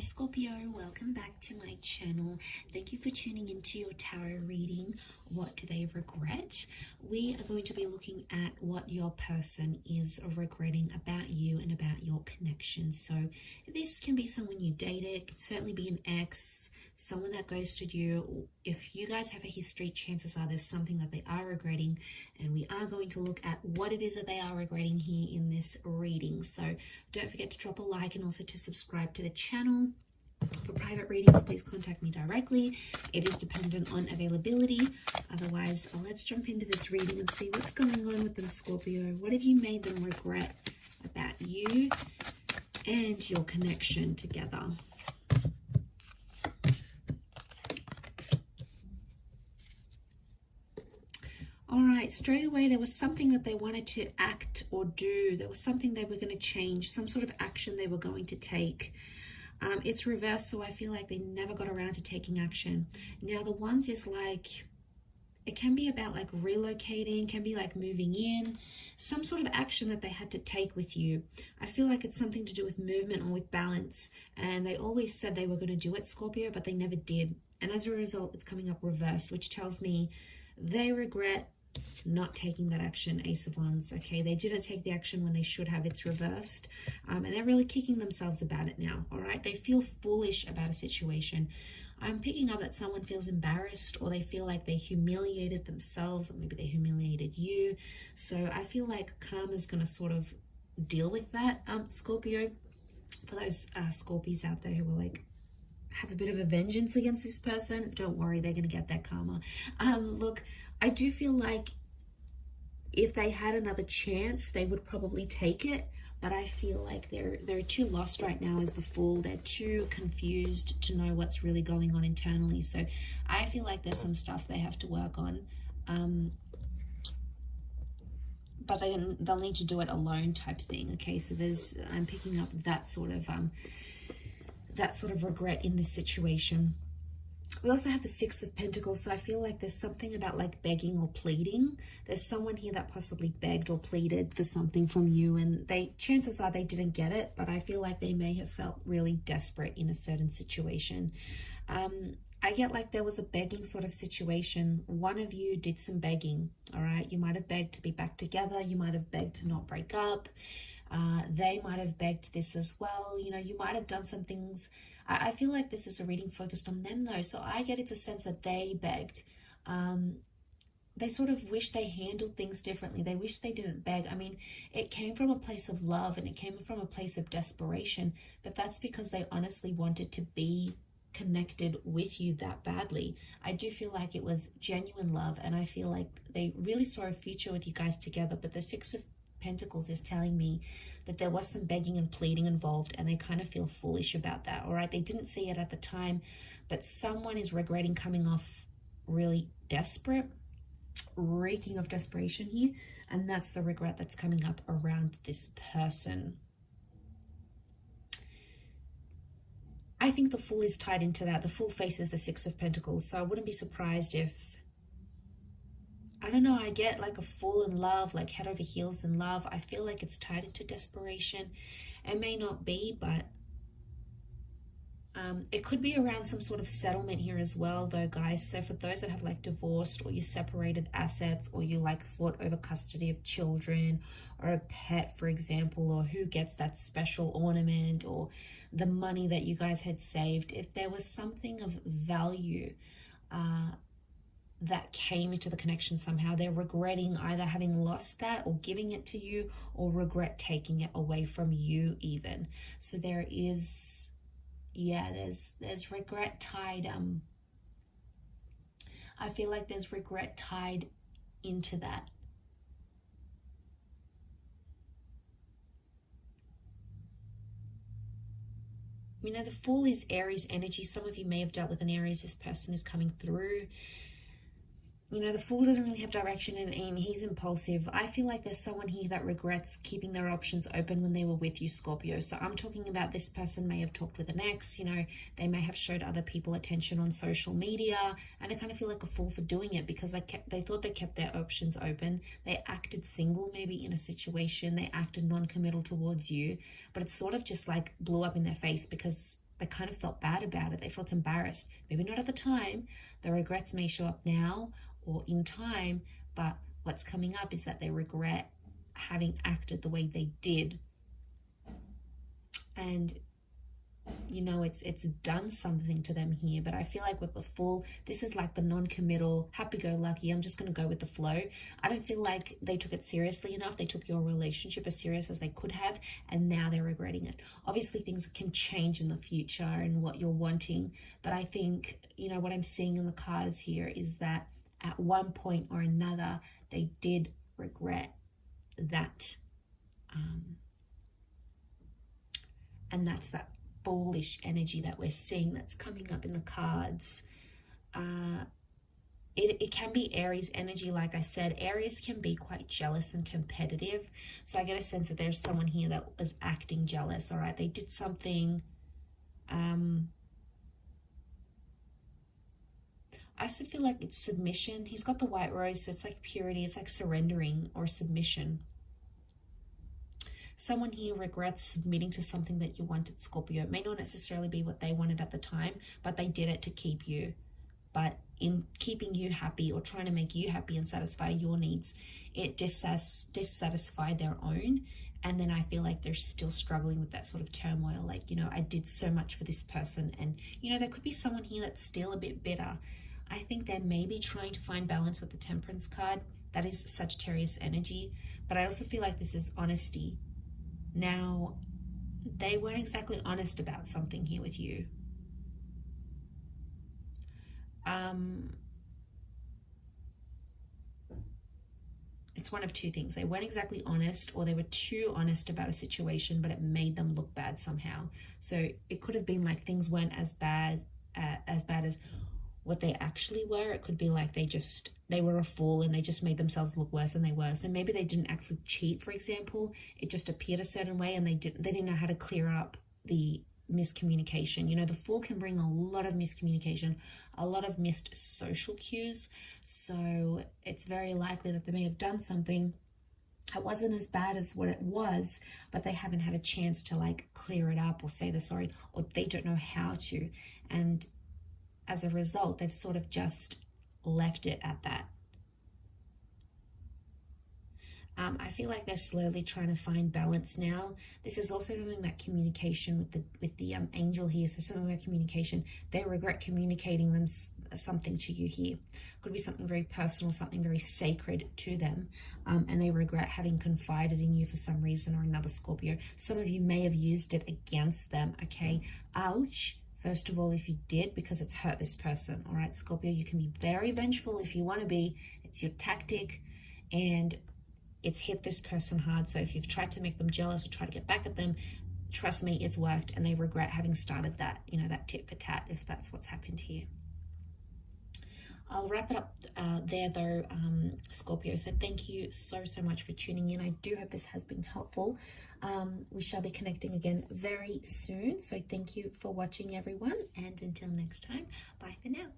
Scorpio, welcome back to my channel. Thank you for tuning into your tarot reading. What do they regret? We are going to be looking at what your person is regretting about you and about your connection. So this can be someone you dated, it could certainly be an ex, someone that ghosted you. If you guys have a history, chances are there's something that they are regretting, and we are going to look at what it is that they are regretting here in this reading. So don't forget to drop a like and also to subscribe to the channel. For private readings, please contact me directly. It is dependent on availability. Otherwise, let's jump into this reading and see what's going on with them, Scorpio. What have you made them regret about you and your connection together? All right, straight away, there was something that they wanted to act or do. There was something they were going to change, some sort of action they were going to take. It's reversed, so I feel like they never got around to taking action. Now, the ones is like, it can be about like relocating, can be like moving in, some sort of action that they had to take with you. I feel like it's something to do with movement or with balance. And they always said they were going to do it, Scorpio, but they never did. And as a result, it's coming up reversed, which tells me they regret not taking that action. Ace of Wands. Okay, they didn't take the action when they should have. It's reversed, and they're really kicking themselves about it now. All right, they feel foolish about a situation. I'm picking up that someone feels embarrassed, or they feel like they humiliated themselves, or maybe they humiliated you. So I feel like karma's going to sort of deal with that, Scorpio. For those Scorpios out there who are like, have a bit of a vengeance against this person, don't worry, they're going to get that karma. Look, I do feel like if they had another chance, they would probably take it, but I feel like they're too lost right now as the Fool. They're too confused to know what's really going on internally. So I feel like there's some stuff they have to work on, but they'll need to do it alone type thing. Okay, so I'm picking up that sort of regret in this situation. We also have the Six of Pentacles, so I feel like there's something about like begging or pleading. There's someone here that possibly begged or pleaded for something from you, and chances are they didn't get it, but I feel like they may have felt really desperate in a certain situation. I get like there was a begging sort of situation. One of you did some begging, all right? You might have begged to be back together. You might have begged to not break up. They might have begged this as well. You know, you might have done some things. I feel like this is a reading focused on them though. So I get it's a sense that they begged. They sort of wish they handled things differently. They wish they didn't beg. I mean, it came from a place of love and it came from a place of desperation, but that's because they honestly wanted to be connected with you that badly. I do feel like it was genuine love, and I feel like they really saw a future with you guys together. But the Six of Pentacles is telling me that there was some begging and pleading involved, and they kind of feel foolish about that. All right, they didn't see it at the time, but someone is regretting coming off really desperate, reeking of desperation here, and that's the regret that's coming up around this person. I think the Fool is tied into that. The Fool faces the Six of Pentacles, so I wouldn't be surprised if, I don't know, I get like a Fool in love, like head over heels in love. I feel like it's tied into desperation. It may not be, but it could be around some sort of settlement here as well though, guys. So for those that have like divorced, or you separated assets, or you like fought over custody of children or a pet, for example, or who gets that special ornament, or the money that you guys had saved, if there was something of value that came into the connection somehow, they're regretting either having lost that or giving it to you, or regret taking it away from you even. So there is, yeah, there's regret tied. I feel like there's regret tied into that. You know, the Fool is Aries energy. Some of you may have dealt with an Aries. This person is coming through. You know, the Fool doesn't really have direction, and he's impulsive. I feel like there's someone here that regrets keeping their options open when they were with you, Scorpio. So I'm talking about this person may have talked with an ex, you know, they may have showed other people attention on social media, and I kind of feel like a fool for doing it because they thought they kept their options open. They acted single maybe in a situation. They acted non-committal towards you, but it's sort of just like blew up in their face because they kind of felt bad about it. They felt embarrassed. Maybe not at the time. The regrets may show up now or in time, but what's coming up is that they regret having acted the way they did. And you know, it's done something to them here. But I feel like with the Fool, this is like the non-committal, happy-go-lucky, I'm just going to go with the flow. I don't feel like they took it seriously enough. They took your relationship as serious as they could have, and now they're regretting it. Obviously, things can change in the future and what you're wanting, but I think, you know, what I'm seeing in the cards here is that at one point or another, they did regret that. And that's that bullish energy that we're seeing that's coming up in the cards. It can be Aries energy. Like I said, Aries can be quite jealous and competitive. So I get a sense that there's someone here that was acting jealous. All right, they did something. I also feel like it's submission. He's got the white rose, so it's like purity. It's like surrendering or submission. Someone here regrets submitting to something that you wanted, Scorpio. It may not necessarily be what they wanted at the time, but they did it to keep you. But in keeping you happy or trying to make you happy and satisfy your needs, it dissatisfied their own. And then I feel like they're still struggling with that sort of turmoil. Like, you know, I did so much for this person. And, you know, there could be someone here that's still a bit bitter. I think they're maybe trying to find balance with the Temperance card. That is Sagittarius energy. But I also feel like this is honesty. Now, they weren't exactly honest about something here with you. It's one of two things. They weren't exactly honest, or they were too honest about a situation, but it made them look bad somehow. So it could have been like things weren't as bad as what they actually were. It could be like they were a fool and they just made themselves look worse than they were. So maybe they didn't actually cheat, for example. It just appeared a certain way, and they didn't know how to clear up the miscommunication. You know, the Fool can bring a lot of miscommunication, a lot of missed social cues. So it's very likely that they may have done something that wasn't as bad as what it was, but they haven't had a chance to like clear it up or say they're sorry, or they don't know how to. And as a result, they've sort of just left it at that. I feel like they're slowly trying to find balance now. This is also something about communication with the angel here. So something about communication. They regret communicating them something to you here. Could be something very personal, something very sacred to them, and they regret having confided in you for some reason or another, Scorpio. Some of you may have used it against them. Okay, ouch. First of all, if you did, because it's hurt this person. All right, Scorpio, you can be very vengeful if you want to be. It's your tactic, and it's hit this person hard. So if you've tried to make them jealous or try to get back at them, trust me, it's worked, and they regret having started that, you know, that tit for tat, if that's what's happened here. I'll wrap it up there though, Scorpio. So thank you so much for tuning in. I do hope this has been helpful. We shall be connecting again very soon. So thank you for watching, everyone. And until next time, bye for now.